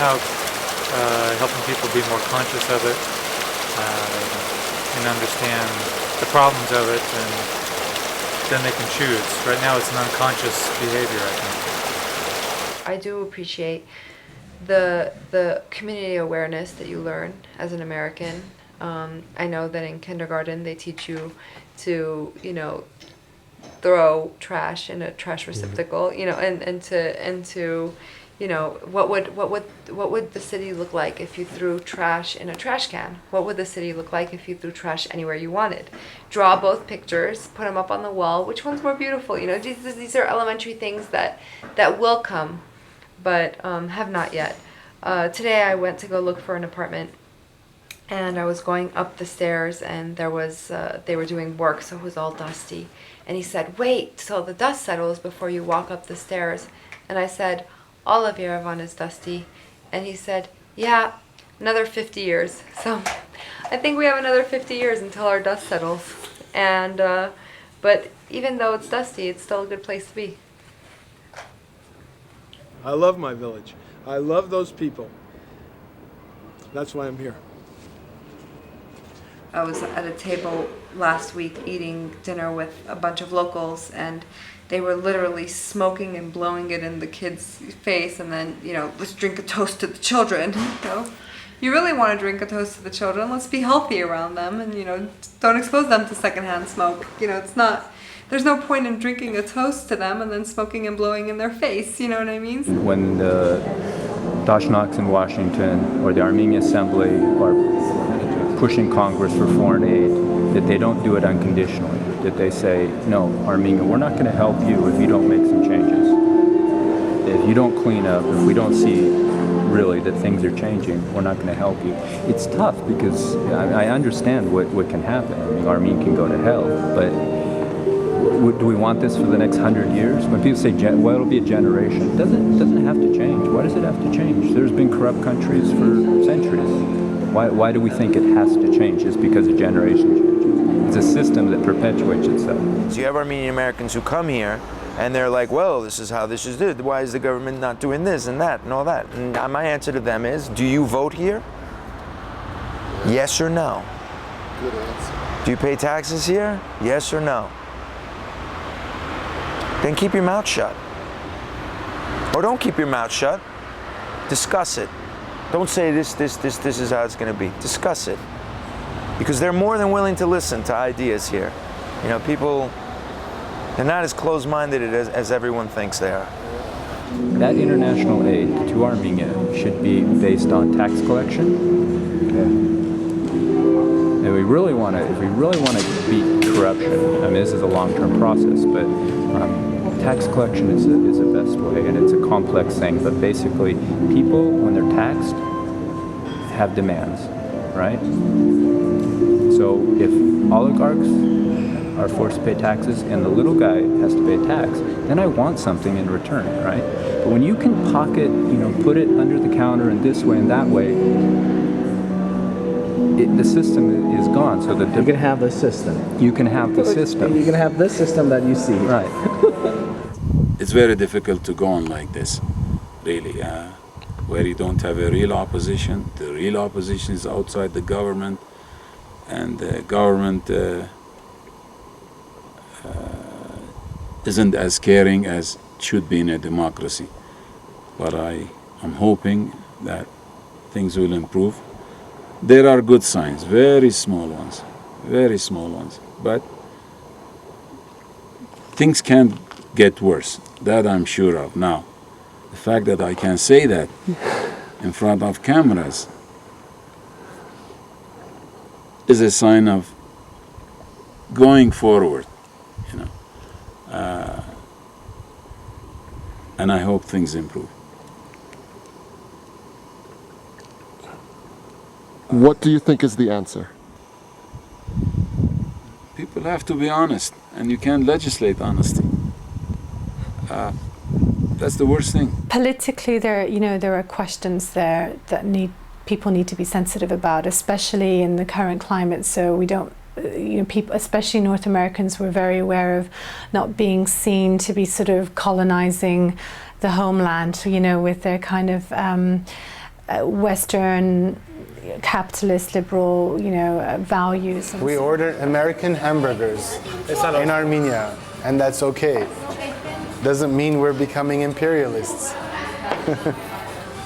somehow helping people be more conscious of it and understand the problems of it, and then they can choose. Right now it's an unconscious behavior, I think. I do appreciate the community awareness that you learn as an American. I know that in kindergarten they teach you to, throw trash in a trash receptacle, and to, what would the city look like if you threw trash in a trash can? What would the city look like if you threw trash anywhere you wanted? Draw both pictures, put them up on the wall. Which one's more beautiful? These are elementary things that will come, but have not yet. Today I went to go look for an apartment, and I was going up the stairs, and there was they were doing work, so it was all dusty. And he said, "Wait till the dust settles before you walk up the stairs." And I said, "All of Yerevan is dusty." And he said, "Yeah, another 50 years." So I think we have another 50 years until our dust settles. And but even though it's dusty, it's still a good place to be. I love my village. I love those people. That's why I'm here. I was at a table last week eating dinner with a bunch of locals, and they were literally smoking and blowing it in the kid's face, and then, let's drink a toast to the children. You really want to drink a toast to the children. Let's be healthy around them, and, don't expose them to secondhand smoke. There's no point in drinking a toast to them and then smoking and blowing in their face, you know what I mean? When the Dashnaks in Washington or the Armenian Assembly are pushing Congress for foreign aid, that they don't do it unconditionally, that they say, no, Armenia, we're not going to help you if you don't make some changes. If you don't clean up, if we don't see really that things are changing, we're not going to help you. It's tough because I understand what can happen. I mean, Armenia can go to hell, but do we want this for the next 100 years? When people say, well, it'll be a generation, it doesn't have to change. Why does it have to change? There's been corrupt countries for centuries. Why do we think it has to change just because a generation changes? It's a system that perpetuates itself. So you have Armenian Americans who come here and they're like, well, this is how this is did. Why is the government not doing this and that and all that? And my answer to them is, do you vote here? Yes or no? Good answer. Do you pay taxes here? Yes or no? Then keep your mouth shut. Or don't keep your mouth shut. Discuss it. Don't say this is how it's going to be. Discuss it. Because they're more than willing to listen to ideas here. People, they're not as closed-minded as everyone thinks they are. That international aid to Armenia should be based on tax collection. And if we really want to beat corruption, I mean, this is a long-term process, but tax collection is the best way, and it's a complex thing. But basically, people, when they're taxed, have demands, right? So if oligarchs are forced to pay taxes and the little guy has to pay tax, then I want something in return, right? But when you can pocket, put it under the counter in this way and that way, the system is gone. So that you can have the system. You can have the system. You can have this system that you see. Right. It's very difficult to go on like this, really, where you don't have a real opposition. The real opposition is outside the government, and the government isn't as caring as it should be in a democracy. But I am hoping that things will improve. There are good signs, very small ones, but things can get worse. That I'm sure of. Now, the fact that I can say that in front of cameras is a sign of going forward, and I hope things improve. What do you think is the answer? People have to be honest, and you can't legislate honesty. That's the worst thing. Politically, there are questions there that people need to be sensitive about, especially in the current climate. So we don't, people, especially North Americans, were very aware of not being seen to be sort of colonizing the homeland, with their kind of Western capitalist liberal, values. We order American hamburgers in Armenia, and that's okay. Doesn't mean we're becoming imperialists.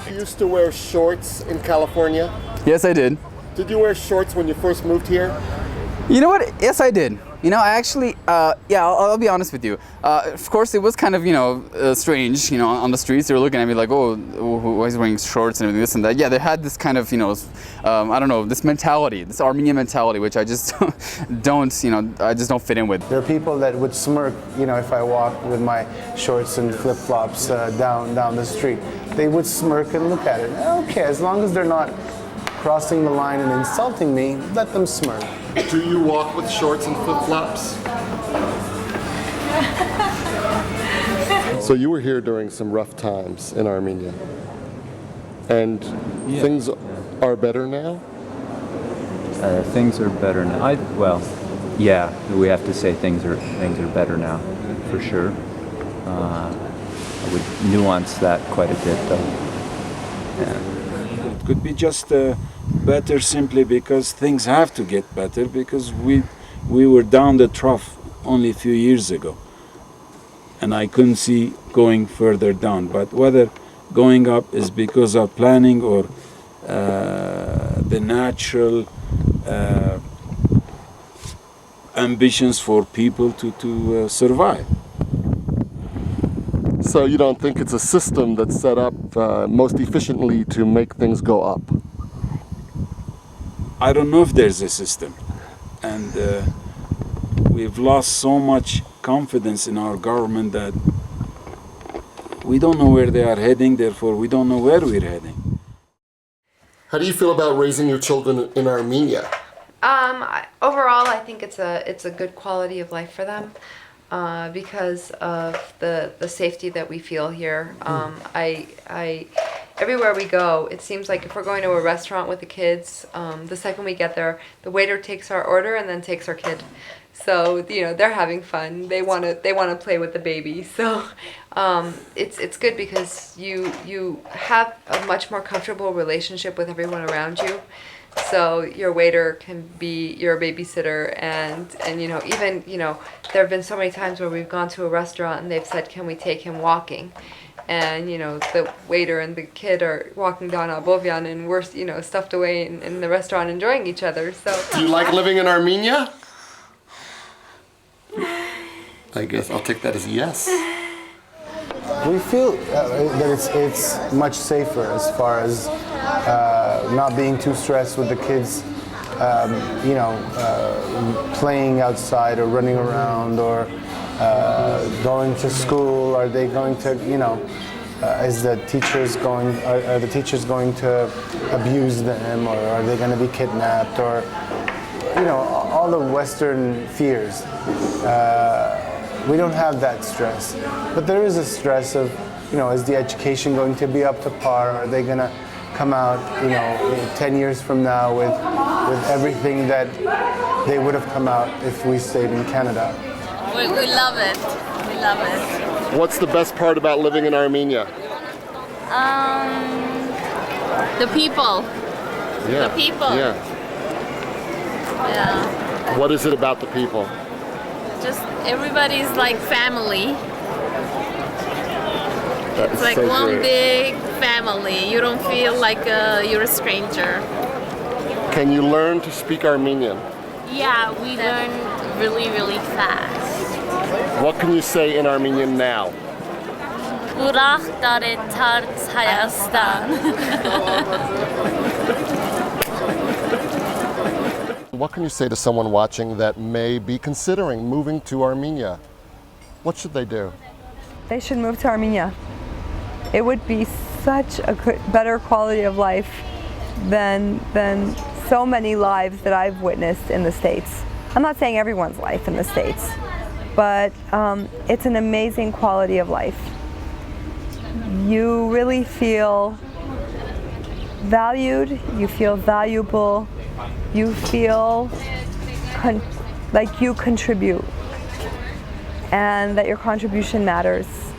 You used to wear shorts in California? Yes, I did. Did you wear shorts when you first moved here? You know what? Yes, I did. I actually, I'll be honest with you. Of course, it was kind of, strange, on the streets. They were looking at me like, oh, why is he wearing shorts and everything, this and that. Yeah, they had this kind of, I don't know, this mentality, this Armenian mentality, which I just I just don't fit in with. There are people that would smirk, if I walked with my shorts and flip-flops down the street. They would smirk and look at it. Okay, as long as they're not crossing the line and insulting me, let them smirk. Do you walk with shorts and flip-flops? So you were here during some rough times in Armenia, and things are better now? Things are better now. We have to say things are better now, for sure. I would nuance that quite a bit, though. Yeah. It could be just better simply because things have to get better, because we were down the trough only a few years ago, and I couldn't see going further down. But whether going up is because of planning or the natural ambitions for people to survive. So you don't think it's a system that's set up most efficiently to make things go up? I don't know if there's a system, and we've lost so much confidence in our government that we don't know where they are heading, therefore we don't know where we're heading. How do you feel about raising your children in Armenia? Overall, I think it's a good quality of life for them. Because of the safety that we feel here. Everywhere we go, it seems like if we're going to a restaurant with the kids, the second we get there, the waiter takes our order and then takes our kid. So they're having fun. They want to play with the baby. So it's good because you have a much more comfortable relationship with everyone around you. So your waiter can be your babysitter, and even there have been so many times where we've gone to a restaurant and they've said, can we take him walking? And the waiter and the kid are walking down Abovyan, and we're stuffed away in the restaurant enjoying each other. So do you like living in Armenia? I guess I'll take that as a yes. We feel that it's much safer as far as not being too stressed with the kids, playing outside or running around or going to school. Are they going to, is the teachers going? Are the teachers going to abuse them, or are they going to be kidnapped, or all the Western fears? We don't have that stress, but there is a stress of, is the education going to be up to par? Are they going to come out, 10 years from now with everything that they would have come out if we stayed in Canada? We love it. We love it. What's the best part about living in Armenia? The people. Yeah. The people. Yeah. Yeah. What is it about the people? Just everybody's like family. It's like so one great. big family. You don't feel like you're a stranger. Can you learn to speak Armenian? Yeah, we learn really, really fast. What can you say in Armenian now? Ուրախ տարեթարց Հայաստան. What can you say to someone watching that may be considering moving to Armenia? What should they do? They should move to Armenia. It would be such a better quality of life than so many lives that I've witnessed in the States. I'm not saying everyone's life in the States, but it's an amazing quality of life. You really feel valued, you feel valuable, you feel like you contribute and that your contribution matters.